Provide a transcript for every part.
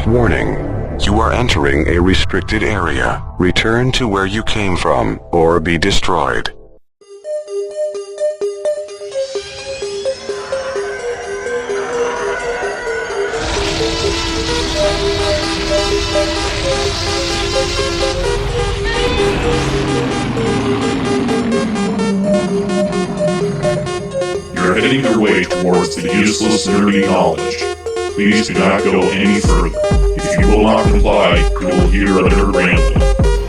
Warning. You are entering a restricted area. Return to where you came from, or be destroyed. You're heading your way towards the useless nerdy knowledge. Please do not go any further. If you will not comply, you will hear a nerd rambling.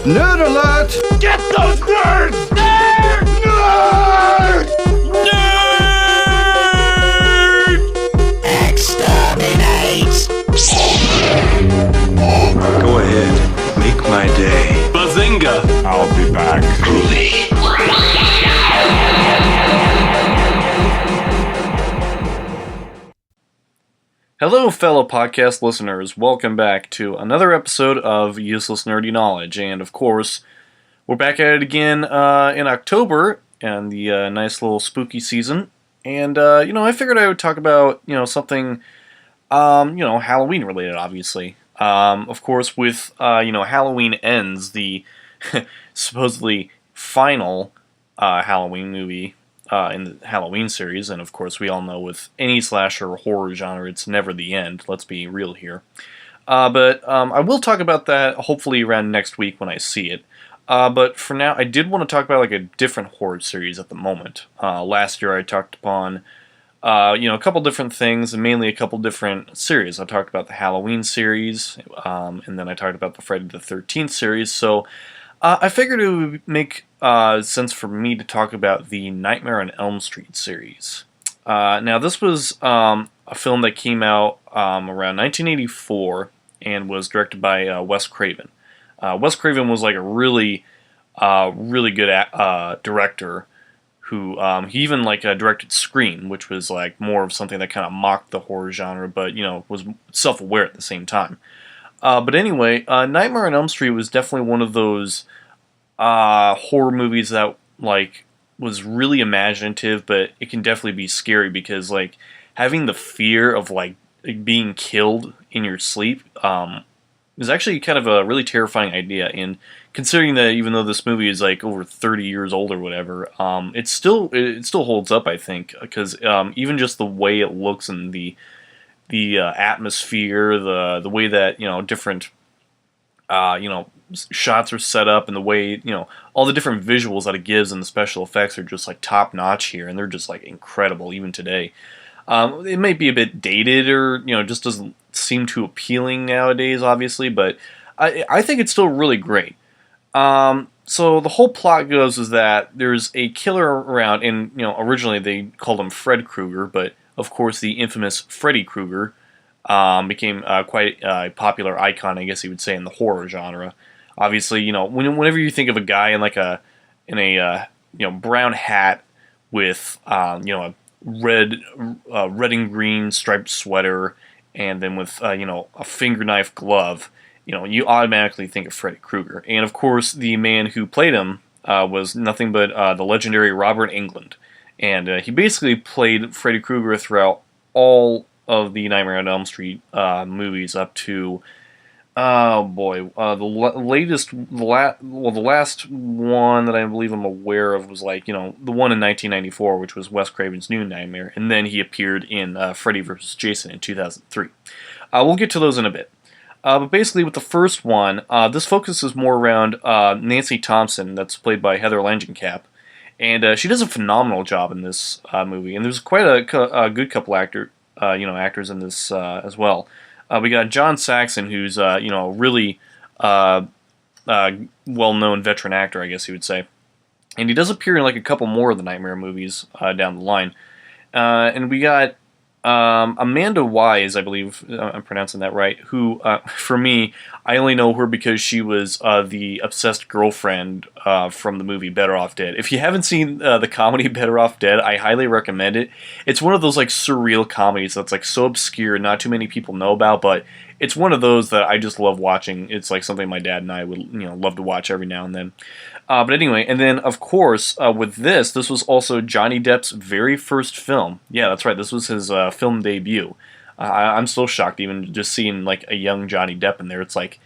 Nerd alert! Get those nerds! Nerd! Nerd! Nerd! Exterminate! Go ahead, make my day. Bazinga! I'll be back. Hello, fellow podcast listeners. Welcome back to another episode of Useless Nerdy Knowledge. And, of course, we're back at it again in October, and the nice little spooky season. And, I figured I would talk about, something, Halloween related, obviously. Of course, with, Halloween Ends, the supposedly final Halloween movie in the Halloween series, and of course we all know with any slasher or horror genre, it's never the end, let's be real here. But I will talk about that hopefully around next week when I see it. But for now, I did want to talk about like a different horror series at the moment. Last year I talked upon a couple different things, and mainly a couple different series. I talked about the Halloween series, and then I talked about the Friday the 13th series, so I figured it would make sense for me to talk about the Nightmare on Elm Street series. Now, this was a film that came out around 1984 and was directed by Wes Craven. Wes Craven was like a really good director who he even directed Scream, which was like more of something that kind of mocked the horror genre, but was self-aware at the same time. But anyway, Nightmare on Elm Street was definitely one of those horror movies that was really imaginative, but it can definitely be scary because having the fear of being killed in your sleep is actually kind of a really terrifying idea. And considering that even though this movie is over 30 years old or whatever, it still holds up, I think, because even just the way it looks and the atmosphere, the way that different shots are set up, and the way all the different visuals that it gives and the special effects are just top notch here, and they're just incredible even today. It might be a bit dated or just doesn't seem too appealing nowadays, obviously, but I think it's still really great. So the whole plot goes is that there's a killer around, and originally they called him Fred Krueger, but of course the infamous Freddy Krueger became quite a popular icon, I guess you would say, in the horror genre. Obviously, whenever you think of a guy in a brown hat with a red and green striped sweater, and then with a finger knife glove, you automatically think of Freddy Krueger. And of course, the man who played him was nothing but the legendary Robert Englund, and he basically played Freddy Krueger throughout all of the Nightmare on Elm Street movies up to the last one that I believe I'm aware of was the one in 1994, which was Wes Craven's New Nightmare, and then he appeared in Freddy vs. Jason in 2003. We'll get to those in a bit. But basically, with the first one, this focuses more around Nancy Thompson, that's played by Heather Langenkamp, and she does a phenomenal job in this movie. And there's quite a good couple actors in this as well. We got John Saxon, who's a really well-known veteran actor, I guess you would say, and he does appear in a couple more of the Nightmare movies down the line. And we got Amanda Wise, I believe I'm pronouncing that right, who, for me, I only know her because she was the obsessed girlfriend from the movie Better Off Dead. If you haven't seen the comedy Better Off Dead, I highly recommend it. It's one of those surreal comedies that's so obscure, not too many people know about, but it's one of those that I just love watching. It's something my dad and I would love to watch every now and then. But anyway, and then of course with this was also Johnny Depp's very first film. Yeah, that's right. This was his film debut. I'm still shocked even just seeing like a young Johnny Depp in there. It's like,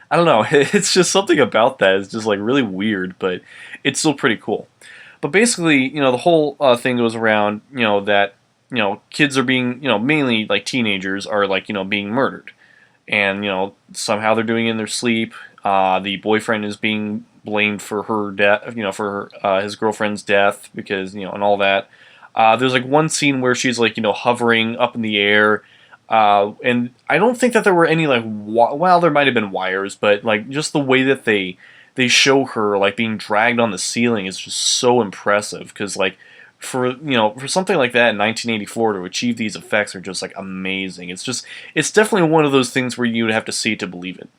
I don't know, it's just something about that is just like really weird, but it's still pretty cool. But basically, the whole thing goes around, that, kids are being, mainly like teenagers are like, being murdered. And, somehow they're doing it in their sleep. The boyfriend is being blamed for her death, for his girlfriend's death because, and all that. There's like one scene where she's like, hovering up in the air. And I don't think that there were any like, well, there might have been wires, but like just the way that they show her like being dragged on the ceiling is just so impressive because like for something like that in 1984 to achieve these effects are just like amazing. It's definitely one of those things where you would have to see it to believe it.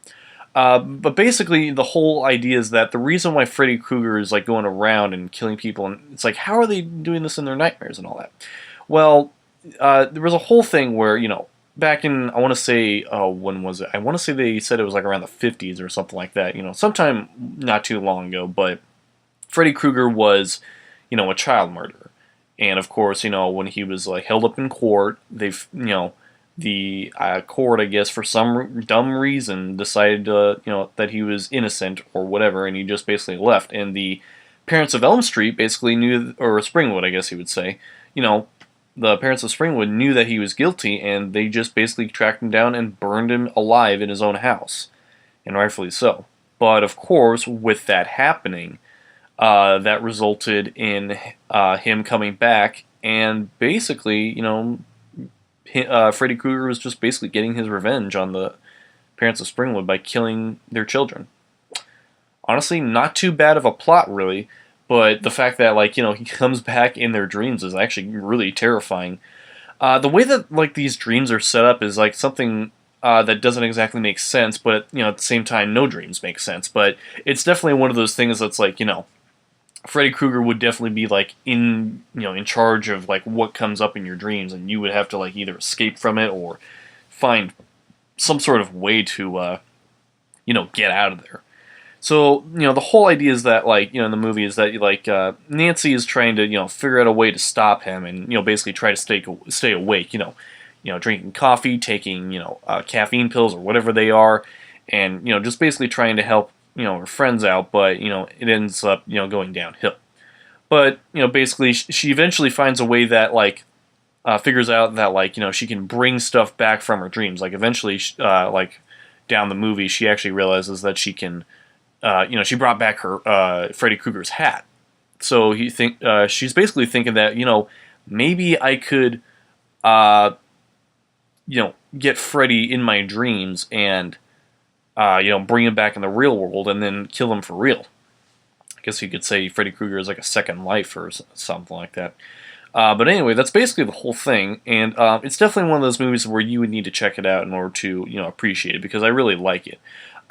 But basically the whole idea is that the reason why Freddy Krueger is like going around and killing people, and it's like, how are they doing this in their nightmares and all that? Well, there was a whole thing where, back in, I want to say, when was it? I want to say they said it was like around the 50s or something like that, sometime not too long ago, but Freddy Krueger was, a child murderer. And of course, when he was like held up in court, they've, the court, I guess, for some dumb reason decided, that he was innocent or whatever, and he just basically left. And the parents of Elm Street basically knew, or Springwood, I guess he would say, the parents of Springwood knew that he was guilty, and they just basically tracked him down and burned him alive in his own house, and rightfully so. But of course, with that happening, that resulted in him coming back, and basically, Freddy Krueger was just basically getting his revenge on the parents of Springwood by killing their children. Honestly, not too bad of a plot, really. But the fact that, like, he comes back in their dreams is actually really terrifying. The way that, like, these dreams are set up is, like, something that doesn't exactly make sense, but, at the same time, no dreams make sense. But it's definitely one of those things that's, like, Freddy Krueger would definitely be, like, in charge of, like, what comes up in your dreams, and you would have to, like, either escape from it or find some sort of way to, get out of there. So, the whole idea is that, like, in the movie is that, like, Nancy is trying to, figure out a way to stop him and, basically try to stay awake, drinking coffee, taking, caffeine pills or whatever they are, and, just basically trying to help, her friends out, but, it ends up, going downhill. But, basically she eventually finds a way that, like, figures out that, like, she can bring stuff back from her dreams. Like, eventually, like, down the movie, she actually realizes that she can... she brought back her Freddy Krueger's hat. So she's basically thinking that, maybe I could, get Freddy in my dreams and, bring him back in the real world and then kill him for real. I guess you could say Freddy Krueger is like a second life or something like that. But anyway, that's basically the whole thing, and it's definitely one of those movies where you would need to check it out in order to, appreciate it, because I really like it.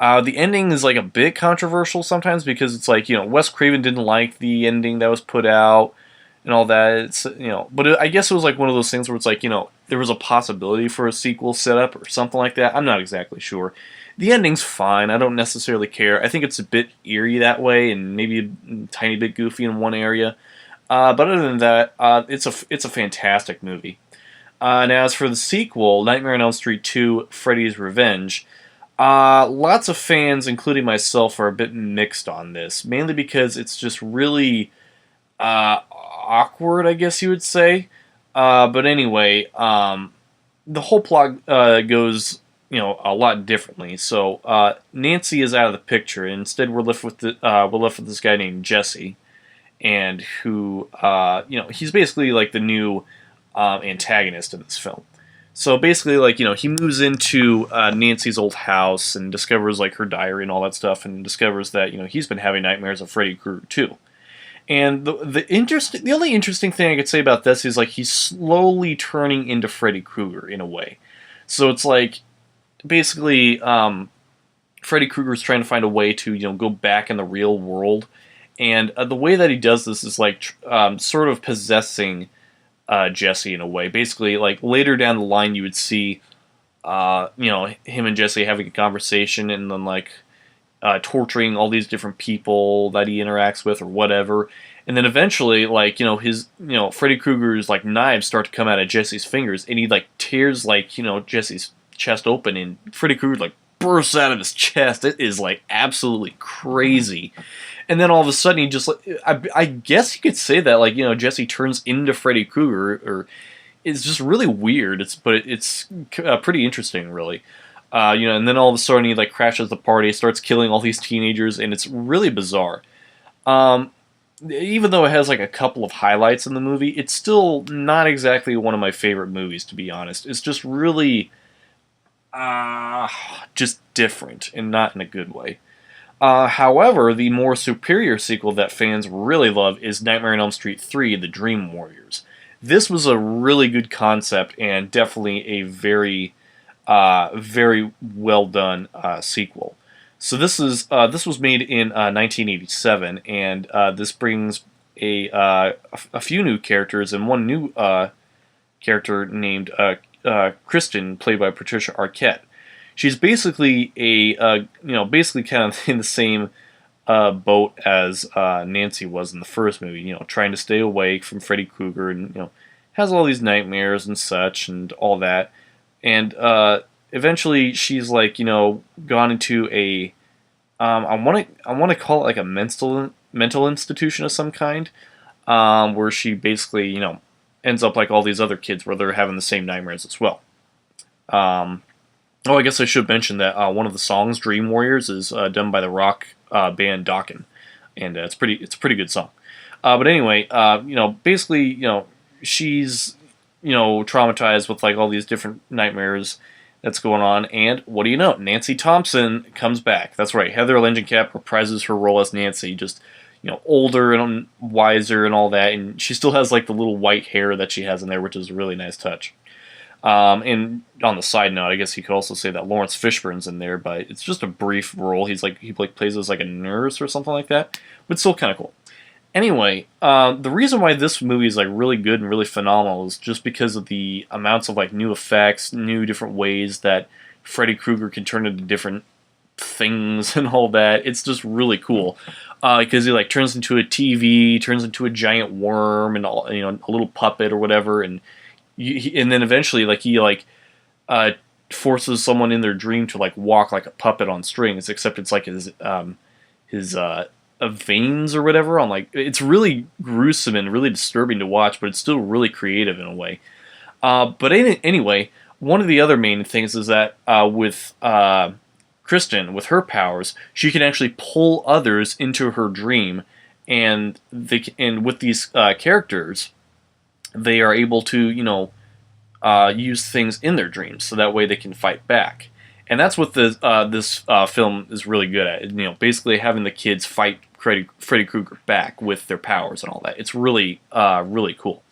The ending is like a bit controversial sometimes because it's like, Wes Craven didn't like the ending that was put out and all that. It's, but I guess it was like one of those things where it's like, there was a possibility for a sequel set up or something like that. I'm not exactly sure. The ending's fine. I don't necessarily care. I think it's a bit eerie that way and maybe a tiny bit goofy in one area. But other than that, it's a fantastic movie. And as for the sequel, Nightmare on Elm Street 2: Freddy's Revenge, lots of fans, including myself, are a bit mixed on this, mainly because it's just really awkward, I guess you would say. But anyway, the whole plot goes, a lot differently. So Nancy is out of the picture, and instead we're left with this guy named Jesse, and who he's basically like the new antagonist in this film. So basically, like, he moves into Nancy's old house and discovers, like, her diary and all that stuff, and discovers that, he's been having nightmares of Freddy Krueger too. And the only interesting thing I could say about this is, like, he's slowly turning into Freddy Krueger in a way. So it's like, basically, Freddy Krueger's trying to find a way to, go back in the real world. And the way that he does this is, like, sort of possessing Jesse in a way. Basically, like, later down the line you would see, him and Jesse having a conversation and then, like, torturing all these different people that he interacts with or whatever. And then eventually, like, Freddy Krueger's, like, knives start to come out of Jesse's fingers, and he, like, tears, like, Jesse's chest open, and Freddy Krueger, like, bursts out of his chest. It is, like, absolutely crazy. And then all of a sudden, he just, like, I guess you could say that, like, Jesse turns into Freddy Krueger, or it's just really weird. It's pretty interesting, really. And then all of a sudden, he, like, crashes the party, starts killing all these teenagers, and it's really bizarre. Even though it has like a couple of highlights in the movie, it's still not exactly one of my favorite movies, to be honest. It's just really just different, and not in a good way. However, the more superior sequel that fans really love is Nightmare on Elm Street 3, The Dream Warriors. This was a really good concept, and definitely a very, very well done sequel. So this was made in 1987, and this brings a few new characters and one new character named Kristen, played by Patricia Arquette. She's basically basically kind of in the same boat as Nancy was in the first movie. Trying to stay awake from Freddy Krueger, and has all these nightmares and such and all that, and eventually she's like gone into a I want to call it like a mental institution of some kind, where she basically ends up like all these other kids where they're having the same nightmares as well. I guess I should mention that one of the songs, Dream Warriors, is done by the rock band Dokken, and it's a pretty good song. But anyway, basically she's traumatized with like all these different nightmares that's going on, and what do you know? Nancy Thompson comes back. That's right, Heather Langenkamp reprises her role as Nancy, just older and wiser and all that, and she still has like the little white hair that she has in there, which is a really nice touch. And on the side note, I guess you could also say that Lawrence Fishburne's in there, but it's just a brief role. He plays as like a nurse or something like that, but still kind of cool. Anyway, the reason why this movie is like really good and really phenomenal is just because of the amounts of like new effects, new different ways that Freddy Krueger can turn into different things and all that. It's just really cool because he like turns into a TV, turns into a giant worm, and all, a little puppet or whatever, and then eventually like he forces someone in their dream to like walk like a puppet on strings, except it's like his veins or whatever on like, it's really gruesome and really disturbing to watch, but it's still really creative in a way. But anyway, one of the other main things is that with Kristen, with her powers, she can actually pull others into her dream, and with these characters, they are able to use things in their dreams, so that way they can fight back. And that's what this film is really good at. Basically having the kids fight Freddy Krueger back with their powers and all that. It's really, really cool.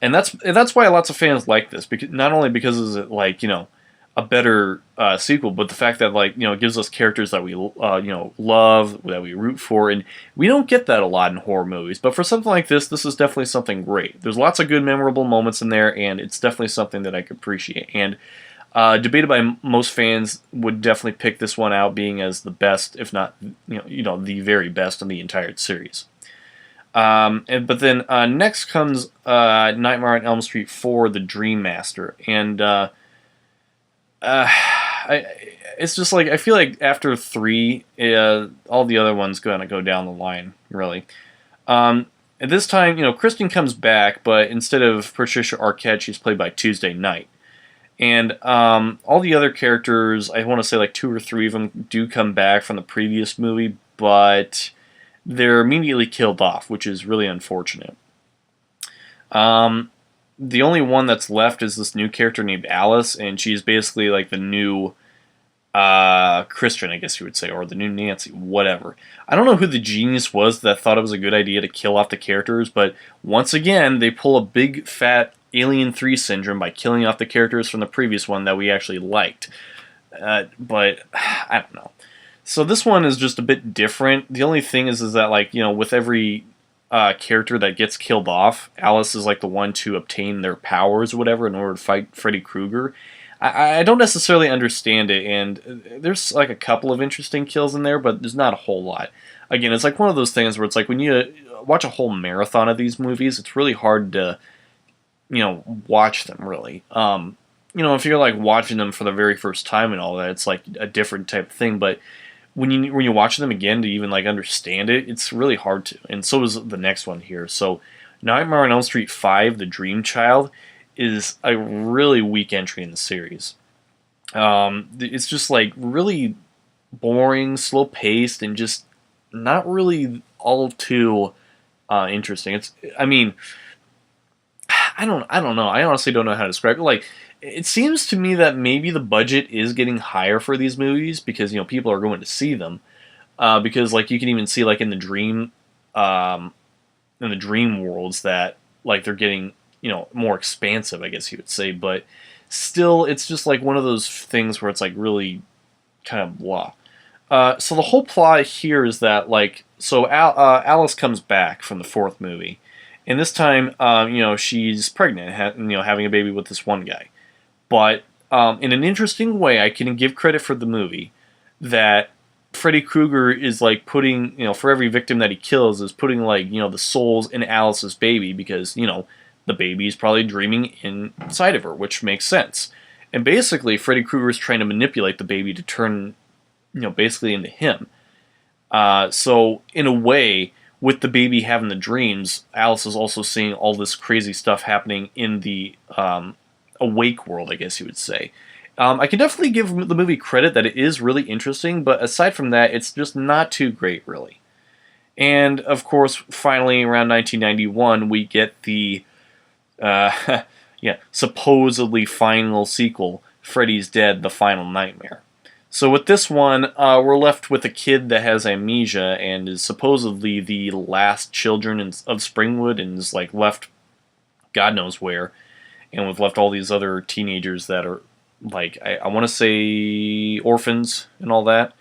And that's why lots of fans like this, because not only because it's like a better sequel, but the fact that like it gives us characters that we love, that we root for, and we don't get that a lot in horror movies. But for something like this is definitely something great. There's lots of good, memorable moments in there, and it's definitely something that I could appreciate. And debated by most fans, would definitely pick this one out being as the best, if not the very best in the entire series. But then next comes Nightmare on Elm Street 4: The Dream Master, and it's just like I feel like after 3, all the other ones gonna go down the line really. At this time, Kristen comes back, but instead of Patricia Arquette, she's played by Tuesday Knight. And all the other characters, I want to say like 2 or 3 of them do come back from the previous movie, but they're immediately killed off, which is really unfortunate. The only one that's left is this new character named Alice, and she's basically like the new Christian, I guess you would say, or the new Nancy, whatever. I don't know who the genius was that thought it was a good idea to kill off the characters, but once again, they pull a big fat Alien 3 syndrome by killing off the characters from the previous one that we actually liked. But I don't know. So this one is just a bit different. The only thing is that like with every character that gets killed off, Alice is like the one to obtain their powers or whatever in order to fight Freddy Krueger. I don't necessarily understand it, and there's like a couple of interesting kills in there, but there's not a whole lot. again, it's like one of those things where it's like when you watch a whole marathon of these movies, it's really hard to, watch them really. If you're like watching them for the very first time and all that, it's like a different type of thing. But when you watch them again to even like understand it, it's really hard to. And so is the next one here. So Nightmare on Elm Street 5, The Dream Child, is a really weak entry in the series. It's just like really boring, slow paced, and just not really all too interesting. I don't know. I honestly don't know how to describe it. Like, it seems to me that maybe the budget is getting higher for these movies because people are going to see them. Because like you can even see like in the dream worlds that like they're getting more expansive, I guess you would say. But still, it's just like one of those things where it's like really kind of blah. So the whole plot here is that Alice comes back from the fourth movie, and this time she's pregnant, having a baby with this one guy. But in an interesting way, I can give credit for the movie that Freddy Krueger is like putting, for every victim that he kills, is putting like, the souls in Alice's baby because, the baby is probably dreaming inside of her, which makes sense. And basically, Freddy Krueger is trying to manipulate the baby to turn, basically into him. So in a way, with the baby having the dreams, Alice is also seeing all this crazy stuff happening in the awake world, I guess you would say. I can definitely give the movie credit that it is really interesting, but aside from that, it's just not too great, really. And, of course, finally, around 1991, we get the, supposedly final sequel, Freddy's Dead, The Final Nightmare. So with this one, we're left with a kid that has amnesia and is supposedly the last children of Springwood and is, like, left God knows where. And we've left all these other teenagers that are, like, I want to say orphans and all that.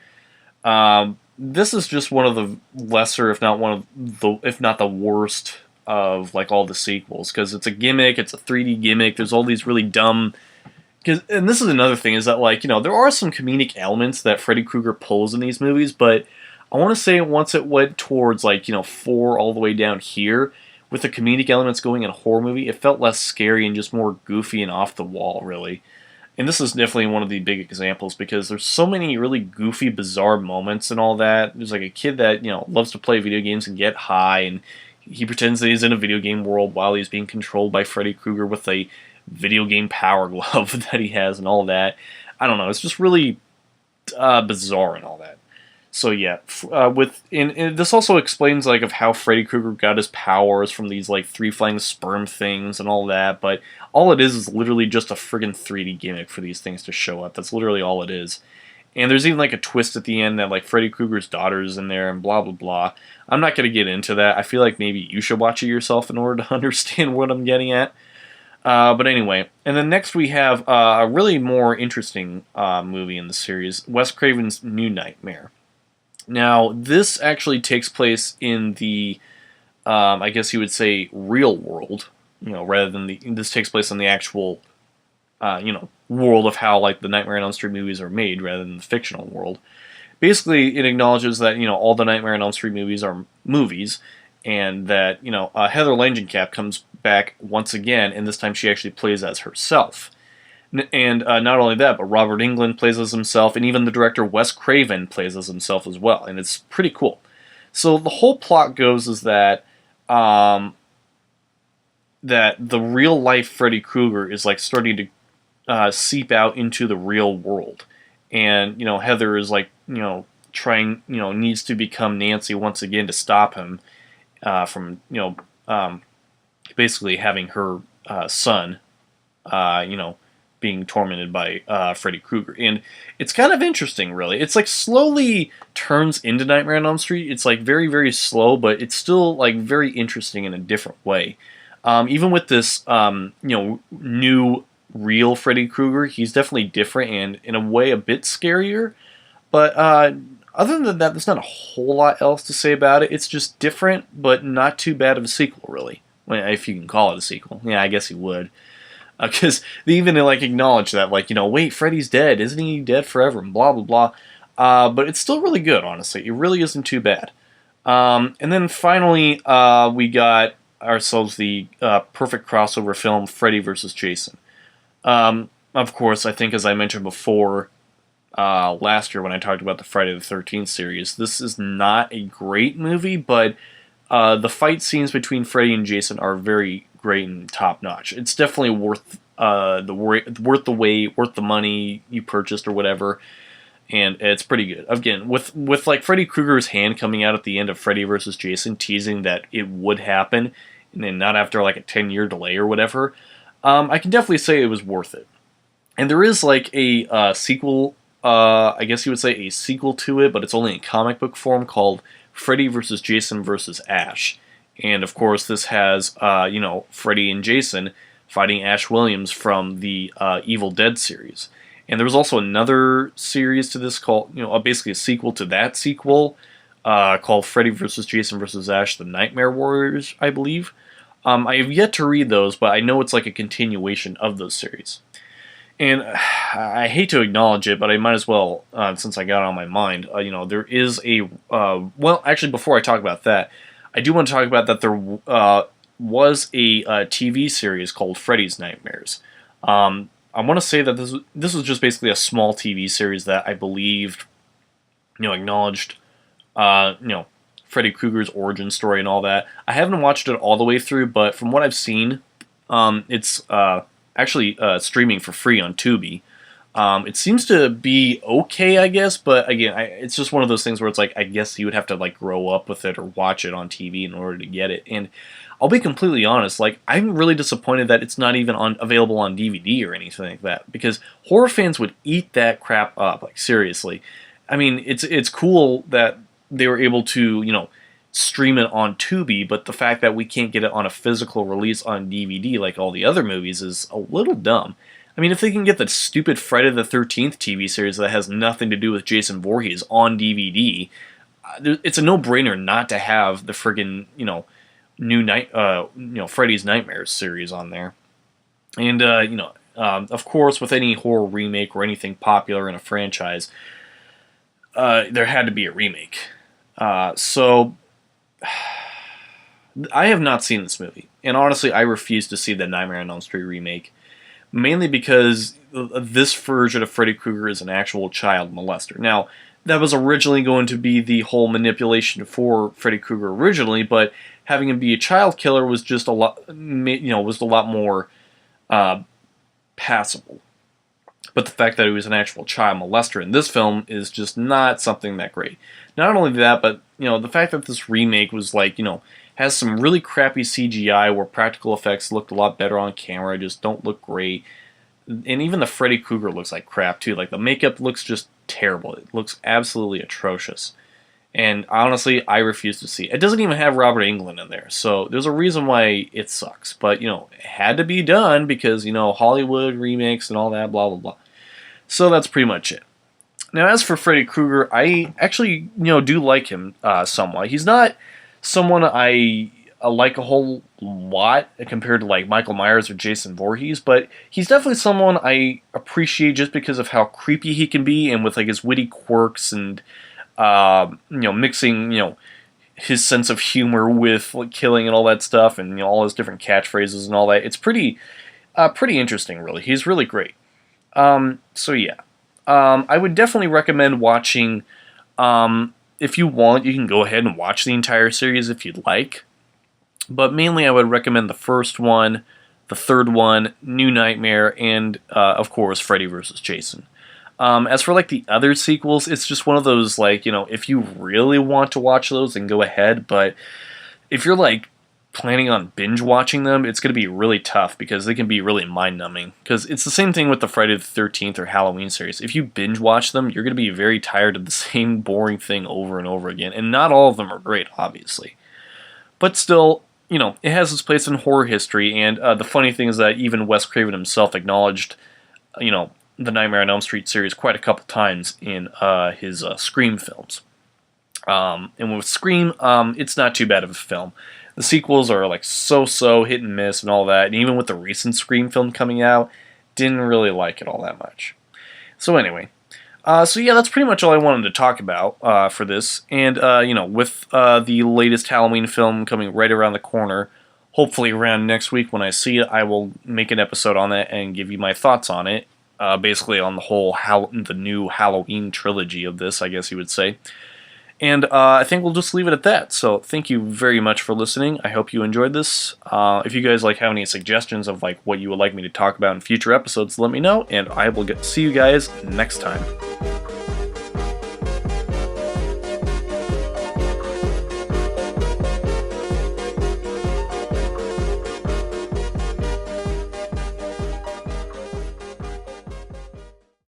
This is just one of the lesser, if not the worst of, like, all the sequels. Because it's a gimmick, it's a 3D gimmick, there's all these really dumb... And this is another thing, is that, like, there are some comedic elements that Freddy Krueger pulls in these movies, but I want to say once it went towards, like, 4 all the way down here, with the comedic elements going in a horror movie, it felt less scary and just more goofy and off the wall, really. And this is definitely one of the big examples because there's so many really goofy, bizarre moments and all that. There's like a kid that, loves to play video games and get high, and he pretends that he's in a video game world while he's being controlled by Freddy Krueger with a video game power glove that he has and all that. I don't know, it's just really bizarre and all that. So yeah, and this also explains like of how Freddy Krueger got his powers from these like 3 flying sperm things and all that, but all it is literally just a friggin' 3D gimmick for these things to show up. That's literally all it is. And there's even like a twist at the end that like Freddy Krueger's daughter's in there and blah blah blah. I'm not going to get into that. I feel like maybe you should watch it yourself in order to understand what I'm getting at. But anyway, and then next we have a really more interesting movie in the series, Wes Craven's New Nightmare. Now, this actually takes place in the, I guess you would say, real world, rather than this takes place in the actual, world of how, like, the Nightmare on Elm Street movies are made, rather than the fictional world. Basically, it acknowledges that, all the Nightmare on Elm Street movies are movies, and that, Heather Langenkamp comes back once again, and this time she actually plays as herself. And not only that, but Robert Englund plays as himself, and even the director Wes Craven plays as himself as well, and it's pretty cool. So the whole plot goes is that that the real life Freddy Krueger is like starting to seep out into the real world, and Heather is like trying needs to become Nancy once again to stop him from basically having her son being tormented by Freddy Krueger. And it's kind of interesting, really. It's like slowly turns into Nightmare on Elm Street. It's like very, very slow, but it's still like very interesting in a different way. Even with this, new real Freddy Krueger, he's definitely different and in a way a bit scarier. But other than that, there's not a whole lot else to say about it. It's just different, but not too bad of a sequel, really. Well, if you can call it a sequel. Yeah, I guess you would. Because they even like acknowledge that, like, wait, Freddy's dead. Isn't he dead forever? And blah, blah, blah. But it's still really good, honestly. It really isn't too bad. And then finally, we got ourselves the perfect crossover film, Freddy vs. Jason. Of course, I think as I mentioned before, last year when I talked about the Friday the 13th series, this is not a great movie, but the fight scenes between Freddy and Jason are very great and top notch. It's definitely worth worth the wait, worth the money you purchased or whatever, and it's pretty good. Again, with like Freddy Krueger's hand coming out at the end of Freddy vs. Jason, teasing that it would happen, and then not after like a 10-year delay or whatever. I can definitely say it was worth it. And there is like a sequel, I guess you would say a sequel to it, but it's only in comic book form, called Freddy vs. Jason vs. Ash. And of course, this has, Freddy and Jason fighting Ash Williams from the Evil Dead series. And there was also another series to this called, basically a sequel to that sequel, called Freddy vs. Jason vs. Ash, The Nightmare Warriors, I believe. I have yet to read those, but I know it's like a continuation of those series. And I hate to acknowledge it, but I might as well, since I got it on my mind. There is a... actually, before I talk about that, I do want to talk about that there was a TV series called Freddy's Nightmares. I want to say that this was just basically a small TV series that I believed, acknowledged, Freddy Krueger's origin story and all that. I haven't watched it all the way through, but from what I've seen, it's actually streaming for free on Tubi. It seems to be okay, I guess, but again, it's just one of those things where it's like, I guess you would have to like grow up with it or watch it on TV in order to get it. And I'll be completely honest, like, I'm really disappointed that it's not even available on DVD or anything like that, because horror fans would eat that crap up, like, seriously. I mean, it's cool that they were able to, stream it on Tubi, but the fact that we can't get it on a physical release on DVD like all the other movies is a little dumb. I mean, if they can get the stupid Friday the 13th TV series that has nothing to do with Jason Voorhees on DVD, it's a no-brainer not to have the friggin', new Freddy's Nightmares series on there. And, of course, with any horror remake or anything popular in a franchise, there had to be a remake. So I have not seen this movie, and honestly, I refuse to see the Nightmare on Elm Street remake, mainly because this version of Freddy Krueger is an actual child molester. Now, that was originally going to be the whole manipulation for Freddy Krueger originally, but having him be a child killer was just a lot more passable. But the fact that he was an actual child molester in this film is just not something that great. Not only that, but the fact that this remake was like, has some really crappy CGI where practical effects looked a lot better on camera, just don't look great. And even the Freddy Krueger looks like crap too. Like, the makeup looks just terrible. It looks absolutely atrocious. And honestly, I refuse to see it. It doesn't even have Robert Englund in there, so there's a reason why it sucks. But, it had to be done because, Hollywood remakes and all that, blah, blah, blah. So that's pretty much it. Now, as for Freddy Krueger, I actually, do like him somewhat. He's not someone I like a whole lot compared to, like, Michael Myers or Jason Voorhees, but he's definitely someone I appreciate just because of how creepy he can be, and with, like, his witty quirks and, mixing, his sense of humor with, like, killing and all that stuff, and, all his different catchphrases and all that. It's pretty interesting, really. He's really great. So yeah. I would definitely recommend watching, if you want, you can go ahead and watch the entire series if you'd like. But mainly I would recommend the first one, the third one, New Nightmare, and, of course, Freddy vs. Jason. As for, like, the other sequels, it's just one of those, like, if you really want to watch those, then go ahead. But if you're, like, planning on binge watching them, it's going to be really tough because they can be really mind-numbing. Because it's the same thing with the Friday the 13th or Halloween series. If you binge watch them, you're going to be very tired of the same boring thing over and over again. And not all of them are great, obviously. But still, it has its place in horror history. And the funny thing is that even Wes Craven himself acknowledged, the Nightmare on Elm Street series quite a couple times in his Scream films. And with Scream, it's not too bad of a film. The sequels are like so hit and miss and all that, and even with the recent Scream film coming out, didn't really like it all that much. So anyway, So yeah, that's pretty much all I wanted to talk about for this. And, with the latest Halloween film coming right around the corner, hopefully around next week when I see it, I will make an episode on that and give you my thoughts on it. Basically on the whole the new Halloween trilogy of this, I guess you would say. And I think we'll just leave it at that. So thank you very much for listening. I hope you enjoyed this. If you guys have any suggestions of what you would like me to talk about in future episodes, let me know, and I will see you guys next time.